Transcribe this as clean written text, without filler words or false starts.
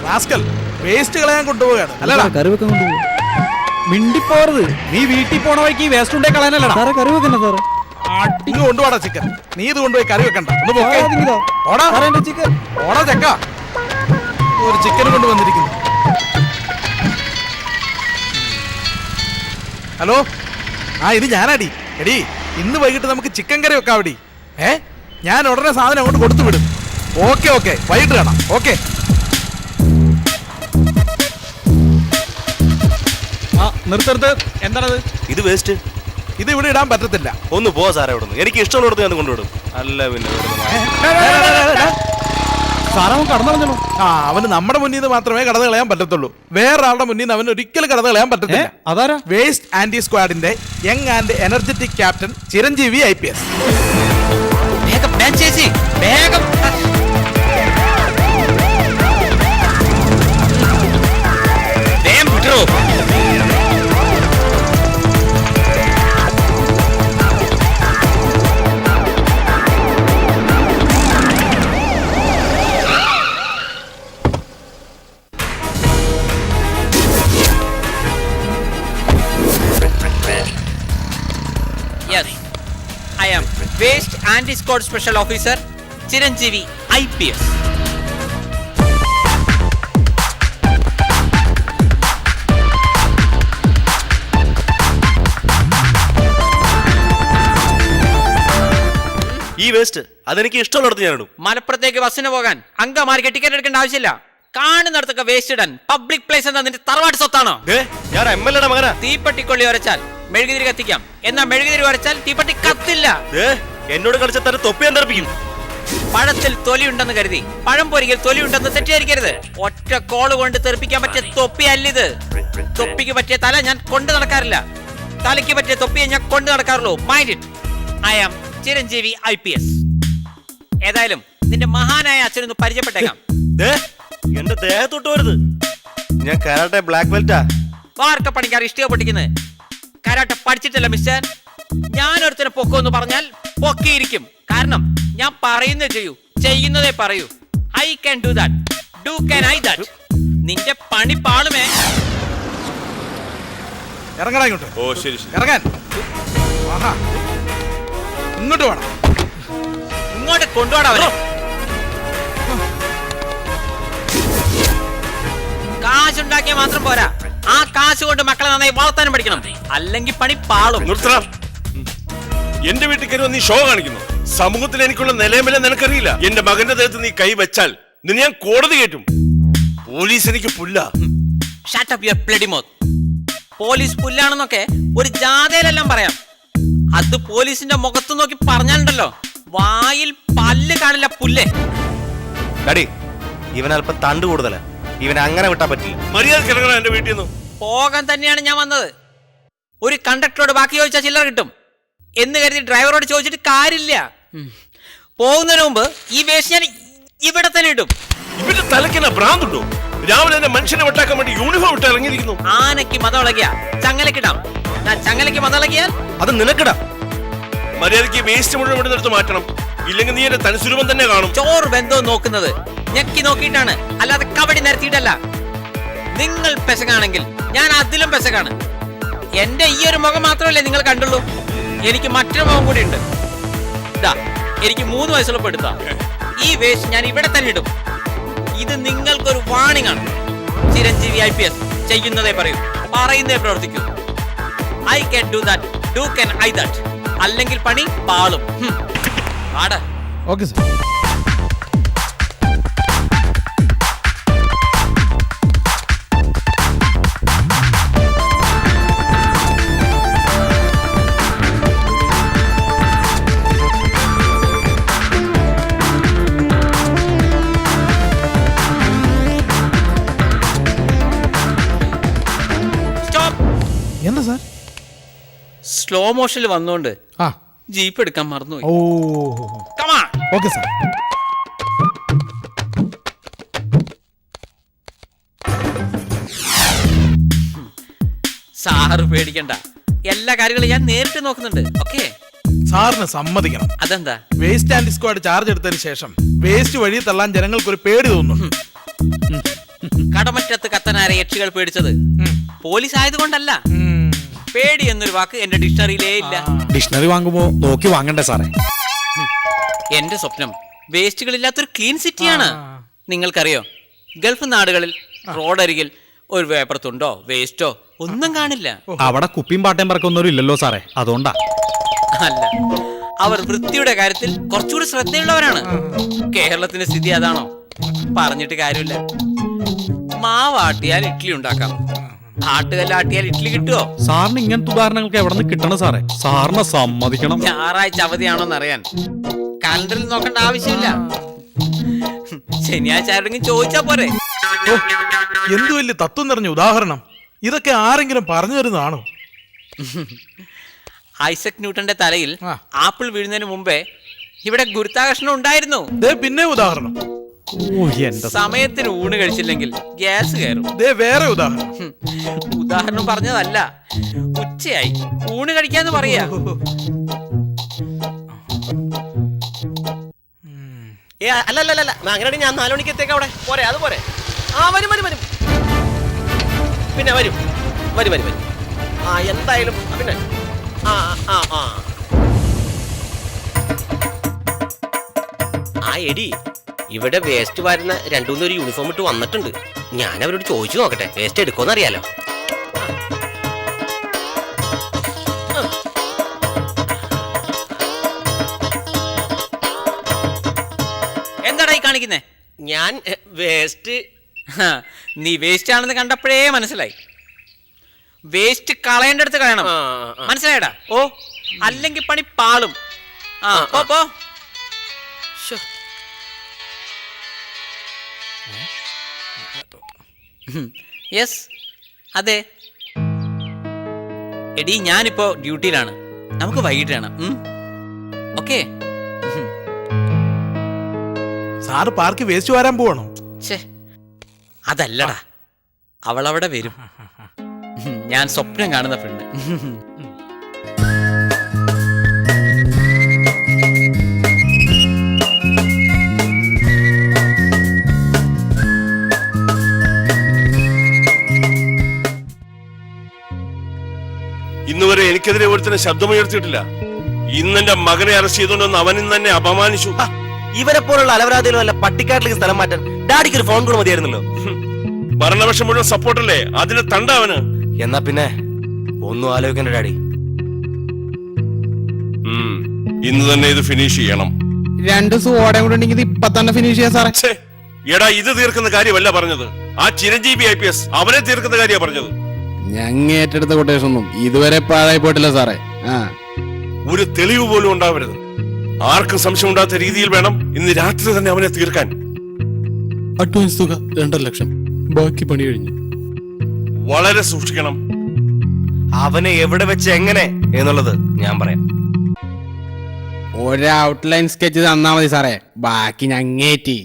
Rascal waste കളയാൻ കൊണ്ടുപോവുകയാണ് അല്ലടാ. കറി വെക്കാൻ കൊണ്ടുപോകും. മിണ്ടിപ്പോറത്. നീ വീട്ടിൽ പോണ വഴിക്ക് വേസ്റ്റ് ഉണ്ടേ കളയാനല്ലടാ. സാറേ കറി വെക്കണ്ട സാറേ. ഇങ്ങ് കൊണ്ടുപോടാ ചിക്കൻ. നീ ഇത് കൊണ്ടുപോയി കറി വെക്കണ്ട. ഒന്ന് പൊക്കേ. ഓടാ സാറേ എന്റെ ചിക്കൻ. ഓടാ ചക്ക. ഒരു ചിക്കൻ കൊണ്ട് വന്നിരിക്കുന്നു. ഹലോ, ആ ഇത് ഞാനാടി. എടി ഇന്ന് വൈകിട്ട് നമുക്ക് ചിക്കൻ കറി വെക്കാവടി. ഞാൻ ഉടനെ സാധനം അങ്ങോട്ട് കൊടുത്തു വിടും. ഓക്കെ ഓക്കെ, വൈകിട്ട് കാണാം. ഓക്കെ. ആ നിർത്ത്. എന്താണത്? ഇത് വേസ്റ്റ്. ഇത് ഇവിടെ ഇടാൻ പറ്റത്തില്ല. ഒന്ന് പോ സാറേ ഇവിടെ നിന്ന്. എനിക്ക് ഇഷ്ടമുള്ളിടത്ത് ഞാൻ കൊണ്ടുവിടും. അല്ല പിന്നെ സാറേ അവൻ കടന്നു പറഞ്ഞോളൂ. ആ അവന് നമ്മുടെ മുന്നിൽ നിന്ന് മാത്രമേ കടന്നു കളയാൻ പറ്റത്തുള്ളൂ. വേറൊരാളുടെ മുന്നിൽ നിന്ന് അവന് ഒരിക്കലും കടന്നു കളയാൻ പറ്റത്തില്ല. അതാരാ? വേസ്റ്റ് ആന്റി സ്ക്വാഡിന്റെ young and energetic captain Chiranjeevi IPS. Yes, I am Waste Anti-Squad Special Officer Chiranjeevi IPS. ഈ വേസ്റ്റ് അതെനിക്ക് ഇഷ്ടമുള്ളിടത്ത് ഞാൻ ഇടും. മലപ്പുറത്തേക്ക് ബസ്സിന് പോകാൻ അങ്കമാർക്ക് ടിക്കറ്റ് എടുക്കേണ്ട ആവശ്യമില്ല. കാണുന്നിടത്തൊക്കെ വേസ്റ്റ് ഇടാൻ പബ്ലിക് പ്ലേസ് എന്ന നിന്റെ തറവാട് സ്വത്താണോ? ഞാൻ MLA മകനാ. തീപ്പട്ടിക്കൊള്ളി ഉരച്ചാൽ മെഴുകുതിരി കത്തിക്കാം, എന്നാൽ മെഴുകുതിരി ഉരച്ചാൽ തീപ്പട്ടി കത്തില്ല. എന്നോട് കളിച്ച തരം തൊപ്പി തെറിപ്പിക്കും. പഴത്തിൽ തൊലിയുണ്ടെന്ന് കരുതി പഴം പൊരിക്കൽ തൊലിയുണ്ടെന്ന് തെറ്റിദ്ധരിക്കരുത്. ഒറ്റ കോള് കൊണ്ട് തെറിപ്പിക്കാൻ പറ്റിയ തൊപ്പിയല്ലിത്. തൊപ്പിക്ക് പറ്റിയ തല ഞാൻ കൊണ്ടു നടക്കാറില്ല. തലയ്ക്ക് പറ്റിയ തൊപ്പിയെ ഞാൻ കൊണ്ടു നടക്കാറുള്ളൂ. Mind it. I am Chiranjeevi IPS. ഏതായാലും നിന്റെ മഹാനായ അച്ഛനൊന്ന് പരിചയപ്പെട്ടേക്കാം. എന്റെ ദേഹത്തൊട്ട് വരുത്. ഞാൻ കരാട്ടെ ബ്ലാക്ക് ബെൽറ്റാ. വാർക്ക പണിക്കാർ ഇഷ്ടിക പൊട്ടിക്കുന്നത്. Karate പഠിച്ചിട്ടല്ല mister. ഞാൻ ഒരുത്തനെ പൊക്കുമെന്ന് പറഞ്ഞാൽ പൊക്കിയിരിക്കും. കാരണം ഞാൻ പറയുന്നേ ചെയ്യൂ, ചെയ്യുന്നതേ പറയൂ. I can do that. Do can I that. നിന്റെ പണി പാളുമേ. ഇറങ്ങടാ ഇങ്ങോട്ട്. ഓ ശരി. ഇറങ്ങാൻ. ആഹാ, ഇങ്ങോട്ട് വേണം. ഇങ്ങോട്ട് കൊണ്ടുപോടാ അവരെ. കാശുണ്ടാക്കിയാൽ മാത്രം പോരാ, ആ കാശ് കൊണ്ട് മക്കളെ നന്നായി വളർത്താനും പഠിക്കണം. അല്ലെങ്കിൽ പണി പാളും. എന്റെ വീട്ടിൽ കയറി നീ ഷോ കാണിക്കുന്നു. സമൂഹത്തിൽ എനിക്കുള്ള നിലവില നിനക്കറിയില്ല. എന്റെ മകന്റെ ദേഹത്ത് നീ കൈ വെച്ചാൽ നിന്നെ ഞാൻ കോടതി കയറ്റും. പോലീസ് എനിക്ക് പുല്ല. Shut up your bloody mouth. Police പുല്ലാണെന്നൊക്കെ ഒരു ജാഥയിലെല്ലാം പറയാം. അത് പോലീസിന്റെ മുഖത്ത് നോക്കി പറഞ്ഞാലുണ്ടല്ലോ, വായിൽ പല്ല് കാണില്ല പുല്ലേ. ഡാഡി, ഇവൻ അല്പം തണ്ട് കൂടുതലാ. ഇവനെ അങ്ങനെ വിട്ടാൻ പറ്റില്ല. മര്യാദ ഇറങ്ങണം എന്റെ വീട്ടിൽ നിന്ന്. പോകാൻ തന്നെയാണ് ഞാൻ വന്നത്. ഒരു കണ്ടക്ടറോട് ബാക്കി ചോദിച്ചാൽ ചില്ലറ കിട്ടും എന്ന് കരുതി ഡ്രൈവറോട് ചോദിച്ചിട്ട് കാര്യമില്ല. പോകുന്നതിന് മുമ്പ് ഈ വേസ്റ്റ് ഞാൻ ഇവിടെ തന്നെ ഇടും. ഇവന്റെ തലയ്ക്കെന്നാ ഭ്രാന്തുണ്ടോ? രാവിലെ തന്നെ മനുഷ്യനെ വെട്ടാക്കാൻ വേണ്ടി യൂണിഫോം ഇട്ട് ഇറങ്ങിയിരിക്കുന്നു. ആനയ്ക്ക് മതളകിയ ചങ്ങലക്കിടാം. ഞാൻ ചങ്ങലയ്ക്ക് മതളകിയാൽ അത് നിനക്കിടാം. മര്യാദയ്ക്ക് വേസ്റ്റ് മുഴുവൻ ഇവിടെ നിർത്ത് മാറ്റണം. ഇല്ലെങ്കിൽ നീ എന്റെ തനിസ്വരൂപം തന്നെ കാണും. ചോറ് ബന്ധോ നോക്കുന്നത് ഞെക്കി നോക്കിയിട്ടാണ്, അല്ലാതെ കബഡി നിരത്തിയിട്ടല്ല. നിങ്ങൾ പെശകാണെങ്കിൽ ഞാൻ അതിലും പെശകാണ്. എന്റെ ഈ ഒരു മുഖം മാത്രമല്ലേ നിങ്ങൾ കണ്ടുള്ളൂ. എനിക്ക് മറ്റൊരു മുഖം കൂടി ഉണ്ട്. ഇതാ, എനിക്ക് 3 വയസ്സുള്ളപ്പോൾ എടുത്താ ഈ വേസ്റ്റ് ഞാൻ ഇവിടെ തന്നെ ഇടും. ഇത് നിങ്ങൾക്കൊരു വാണിംഗ് ആണ്. ചിരഞ്ജീവി IPS ചെയ്യുന്നതേ പറയൂ, പറയുന്നതേ പ്രവർത്തിക്കൂ. I can do that. Do can I that. അല്ലെങ്കിൽ പണി പാളും. ആടാ. Okay sir. എന്താ സാർ? സ്ലോ മോഷനിൽ വന്നോണ്ട് ആ ജീപ്പ് എടുക്കാൻ മറന്നുപോയി. ഓ Come on. Okay sir. Sir പേടിക്കണ്ട, എല്ലാ കാര്യങ്ങളും ഞാൻ നേരിട്ട് നോക്കുന്നുണ്ട്. ഓക്കെ, സാറിന് സമ്മതിക്കണം. അതെന്താ? വേസ്റ്റ് ആൻഡ് സ്ക്വാഡ് ചാർജ് എടുത്തതിന് ശേഷം വേസ്റ്റ് വഴി തള്ളാൻ ജനങ്ങൾക്ക് ഒരു പേടി തോന്നുന്നു. കടമറ്റത്ത് കത്തനാരെ യക്ഷികൾ പേടിച്ചത് പോലീസ് ആയതുകൊണ്ടല്ല. പേടി എന്നൊരു വാക്ക് എന്റെ ഡിക്ഷണറിയിലേ ഇല്ല. ഡിക്ഷണറി വാങ്ങുമ്പോ നോക്കി വാങ്ങണ്ടേ സാറേ? എന്റെ സ്വപ്നം വേസ്റ്റുകളില്ലാത്തൊരു ക്ലീൻ സിറ്റിയാണ്. നിങ്ങൾക്കറിയോ, ഗൾഫ് നാടുകളിൽ റോഡരികിൽ ഒരു വേപ്പർത്തുണ്ടോ വേസ്റ്റോ ഒന്നും കാണില്ല. അവിടെ കുപ്പിയും പാട്ടയും പറക്കുന്നവരും ഇല്ലല്ലോ സാറേ, അതുകൊണ്ടാ. അല്ല, അവർ വൃത്തിയുടെ കാര്യത്തിൽ കുറച്ചുകൂടി ശ്രദ്ധയുള്ളവരാണ്. കേരളത്തിന്റെ സ്ഥിതി അതാണോ? പറഞ്ഞിട്ട് കാര്യമില്ല. മാവ് ആട്ടിയാൽ ഇഡ്ഡലി ഉണ്ടാക്കാം, ആട്ടുകല്ലാട്ടിയാൽ ഇഡ്ഡലി കിട്ടുമോ? സാറിന് ഇങ്ങനത്തെ ഉദാഹരണങ്ങൾക്ക് എവിടെ നിന്ന് കിട്ടണം സാറേ? സാറിനെ സമ്മതിക്കണം. ഞായറാഴ്ച അവധിയാണോന്ന് അറിയാൻ കലണ്ടറിൽ നോക്കേണ്ട ആവശ്യമില്ല. ശനിയാഴ്ച ആരെങ്കിലും ചോദിച്ചാ പോരെ. ഓ, എന്തു വലിയ തത്വം നിറഞ്ഞ ഉദാഹരണം! ഇതൊക്കെ ആരെങ്കിലും പറഞ്ഞു തരുന്നതാണോ? ഐസക് ന്യൂട്ടന്റെ തലയിൽ ആപ്പിൾ വീഴുന്നതിന് മുമ്പേ ഇവിടെ ഗുരുത്വാകർഷണം ഉണ്ടായിരുന്നു. ദേ പിന്നെ ഉദാഹരണം. ഓ, എന്റെ സമയത്തിന് ഊണ് കഴിച്ചില്ലെങ്കിൽ ഗ്യാസ് കയറും. ദേ വേറെ ഉദാഹരണം. ഉദാഹരണം പറഞ്ഞതല്ല, ഉച്ചയായി ഊണ് കഴിക്കാന്ന് പറയാ. അല്ലല്ല അങ്ങനെ ഞാൻ 4 മണിക്ക് എത്തേക്ക് അവിടെ പോരെ. അത് പോരെ. ആ വരും പിന്നെ വരും. ആ എന്തായാലും പിന്നെ ആ എടി, ഇവിടെ വേസ്റ്റ് വരുന്ന 2-3 ഒരു യൂണിഫോം ഇട്ട് വന്നിട്ടുണ്ട്. ഞാൻ അവരോട് ചോദിച്ചു നോക്കട്ടെ, വേസ്റ്റ് എടുക്കുമെന്ന് അറിയാലോ. എന്താടാ ഈ കാണിക്കുന്നേ? ഞാൻ വേസ്റ്റ്. നീ വേസ്റ്റ് ആണെന്ന് കണ്ടപ്പോഴേ മനസ്സിലായി. വേസ്റ്റ് കളയേണ്ടടുത്ത് കളയണം, മനസ്സിലായടാ? ഓ, അല്ലെങ്കിൽ പണി പാളും. പോ. യെസ്, അതെ. എടി, ഞാനിപ്പോ ഡ്യൂട്ടിയിലാണ്. നമുക്ക് വൈകിട്ട് കാണാം. ഓക്കെ. സാറ് പാർക്ക് വേസ്റ്റ് വരാൻ പോവാണോ? അതല്ലടാ, അവളവിടെ വരും. ഞാൻ സ്വപ്നം കാണുന്ന പെണ്ണ്. ഇന്നുവരെ എനിക്കെതിരെ ഒരുത്തനെ ശബ്ദമുയർത്തിയിട്ടില്ല. ഇന്നെന്റെ മകനെ അറസ്റ്റ് ചെയ്തുകൊണ്ടെന്ന് അവനും തന്നെ അപമാനിച്ചു. ഇവരെ പോലുള്ള അലവരാതികളും അല്ല പട്ടിക്കാട്ടിലേക്ക് സ്ഥലം മാറ്റാൻ ഡാഡിക്ക് ഒരു ഫോൺ കോൾ മതിയായിരുന്നല്ലോ. ഭരണപക്ഷം മുഴുവൻ സപ്പോർട്ടല്ലേ, അതിന് തണ്ട അവന്. എന്നാ പിന്നെ ഒന്നും ആലോചിക്കണ്ട ഡാഡി. ഇന്ന് തന്നെ ഇത് ഫിനിഷ് ചെയ്യണം. 2 സോഡ കൂടെ ഉണ്ടെങ്കിൽ ഇപ്പൊ തന്നെ ഫിനിഷ് ചെയ്യാം സാറേ. എടാ, ഇത് തീർക്കുന്ന കാര്യമല്ല പറഞ്ഞത്. ആ ചിരഞ്ജീവി IPS അവനെ തീർക്കുന്ന കാര്യമാണ് പറഞ്ഞത്. ഞങ്ങ ഏറ്റെടുത്ത കൊട്ടേഷൻ ഒന്നും ഇതുവരെ പാഴായി പോയിട്ടില്ല സാറേ. ഒരു തെളിവ് പോലും ഉണ്ടാവരുത്. ആർക്കും സംശയം ഉണ്ടാത്ത രീതിയിൽ വേണം ഇന്ന് രാത്രി തന്നെ അവനെ തീർക്കാൻ. അഡ്വാൻസ് തുക 2.5 ലക്ഷം, ബാക്കി പണി കഴിഞ്ഞു. വളരെ സൂക്ഷിക്കണം. അവനെ എവിടെ വെച്ച് എങ്ങനെ എന്നുള്ളത് ഞാൻ പറയാം. ഒരു ഔട്ട്ലൈൻ സ്കെച്ച് തന്നാ മതി സാറേ, ബാക്കി ഞങ്ങേറ്റി.